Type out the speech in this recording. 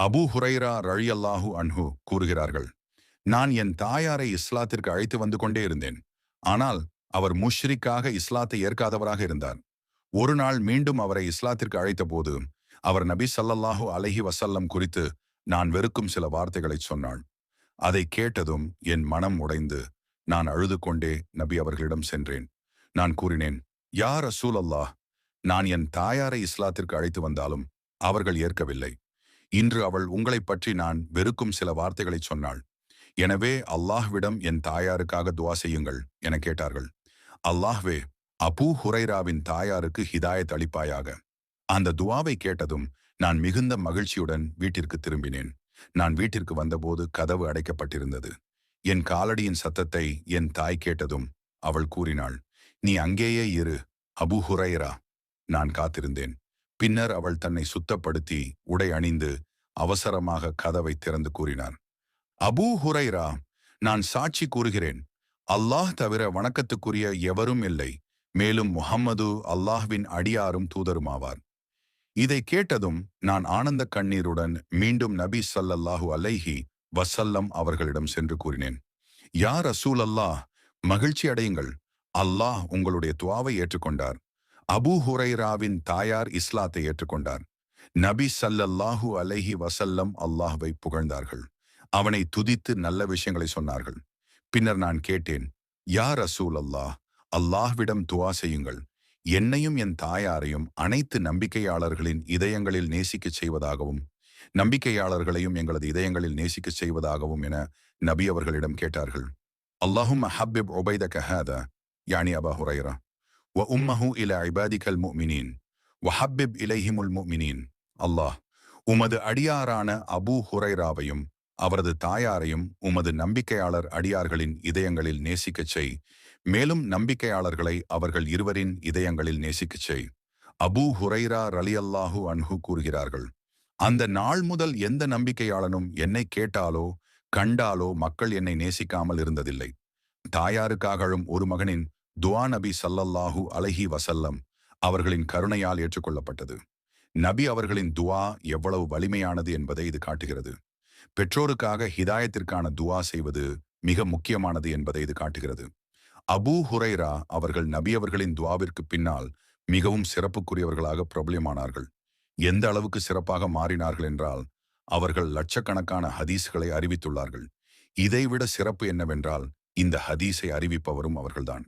Abu Hurairah ரலியல்லாஹு அன்ஹு கூறுகிறார்கள், நான் என் தாயாரை இஸ்லாத்திற்கு அழைத்து வந்து கொண்டே இருந்தேன். ஆனால் அவர் முஷ்ரிக்காக இஸ்லாத்தை ஏற்காதவராக இருந்தார். ஒரு நாள் மீண்டும் அவரை இஸ்லாத்திற்கு அழைத்தபோது அவர் நபி ஸல்லல்லாஹு அலைஹி வஸல்லம் குறித்து நான் வெறுக்கும் சில வார்த்தைகளைச் சொன்னாள். அதை கேட்டதும் என் மனம் உடைந்து நான் அழுது கொண்டே நபி அவர்களிடம் சென்றேன். நான் கூறினேன், யா ரசூலல்லாஹ், நான் என் தாயாரை இஸ்லாத்திற்கு அழைத்து வந்தாலும் அவர்கள் ஏற்கவில்லை. இன்று அவள் உங்களைப் பற்றி நான் வெறுக்கும் சில வார்த்தைகளைச் சொன்னாள். எனவே அல்லாஹ்விடம் என் தாயாருக்காக துஆ செய்யுங்கள் என கேட்டார்கள். அல்லாஹ்வே, அபூ ஹுரைராவின் தாயாருக்கு ஹிதாயத் அளிப்பாயாக. அந்த துஆவை கேட்டதும் நான் மிகுந்த மகிழ்ச்சியுடன் வீட்டிற்கு திரும்பினேன். நான் வீட்டிற்கு வந்தபோது கதவு அடைக்கப்பட்டிருந்தது. என் காலடியின் சத்தத்தை என் தாய் கேட்டதும் அவள் கூறினாள், நீ அங்கேயே இரு அபூ ஹுரைரா. நான் காத்திருந்தேன். பின்னர் அவள் தன்னை சுத்தப்படுத்தி உடை அணிந்து அவசரமாக கதவை திறந்து கூறினார், அபூ ஹுரைரா, நான் சாட்சி கூறுகிறேன், அல்லாஹ் தவிர வணக்கத்துக்குரிய எவரும் இல்லை. மேலும் முஹம்மது அல்லாஹ்வின் அடியாரும் தூதருமாவார். இதை கேட்டதும் நான் ஆனந்த கண்ணீருடன் மீண்டும் நபி ஸல்லல்லாஹு அலைஹி வஸல்லம் அவர்களிடம் சென்று கூறினேன், யா ரசூலல்லாஹ், மகிழ்ச்சி அடையுங்கள், அல்லாஹ் உங்களுடைய துஆவை ஏற்றுக்கொண்டார். அபூ ஹுரைராவின் தாயார் இஸ்லாத்தை ஏற்றுக்கொண்டார். நபி ஸல்லல்லாஹு அலைஹி வஸல்லம் அல்லாஹ்வை புகழ்ந்தார்கள். அவனை துதித்து நல்ல விஷயங்களை சொன்னார்கள். பின்னர் நான் கேட்டேன், யா ரசூல் அல்லாஹ், அல்லாஹ்விடம் துஆ செய்யுங்கள், என்னையும் என் தாயாரையும் அனைத்து நம்பிக்கையாளர்களின் இதயங்களில் நேசிக்கச் செய்வதாகவும் நம்பிக்கையாளர்களையும் எங்களது இதயங்களில் நேசிக்கச் செய்வதாகவும் என நபி அவர்களிடம் கேட்டார்கள். அல்லாஹும்ம ஹப்பிப் உபைதக ஹாதா யானி அபா ஹுரைரா வ உம்மஹு இலா இபாதிகல் முஃமினீன் வ ஹப்பிப் இலைஹிமுல் முஃமினீன். அல்லாஹ், உமது அடியாரான அபூ ஹுரைராவையும் அவரது தாயாரையும் உமது நம்பிக்கையாளர் அடியார்களின் இதயங்களில் நேசிக்கச் செய். மேலும் நம்பிக்கையாளர்களை அவர்கள் இருவரின் இதயங்களில் நேசிக்கச் செய். அபூ ஹுரைரா ரலியல்லாஹு அன்ஹு கூறுகிறார்கள், அந்த நாள் முதல் எந்த நம்பிக்கையாளனும் என்னை கேட்டாலோ கண்டாலோ மக்கள் என்னை நேசிக்காமல் இருந்ததில்லை. தாயாருக்காக அழும் ஒரு மகனின் துஆ நபி ஸல்லல்லாஹு அலைஹி வஸல்லம் அவர்களின் கருணையால் ஏற்றுக்கொள்ளப்பட்டது. நபி அவர்களின் துஆ எவ்வளவு வலிமையானது என்பதை இது காட்டுகிறது. பெற்றோருக்காக ஹிதாயத்திற்கான துஆ செய்வது மிக முக்கியமானது என்பதை இது காட்டுகிறது. அபூ ஹுரைரா அவர்கள் நபி அவர்களின் துஆவிற்கு பின்னால் மிகவும் சிறப்புக்குரியவர்களாக பிரபலமானார்கள். எந்த அளவுக்கு சிறப்பாக மாறினார்கள் என்றால், அவர்கள் லட்சக்கணக்கான ஹதீஸ்களை அறிவித்துள்ளார்கள். இதைவிட சிறப்பு என்னவென்றால், இந்த ஹதீஸை அறிவிப்பவரும் அவர்கள்தான்.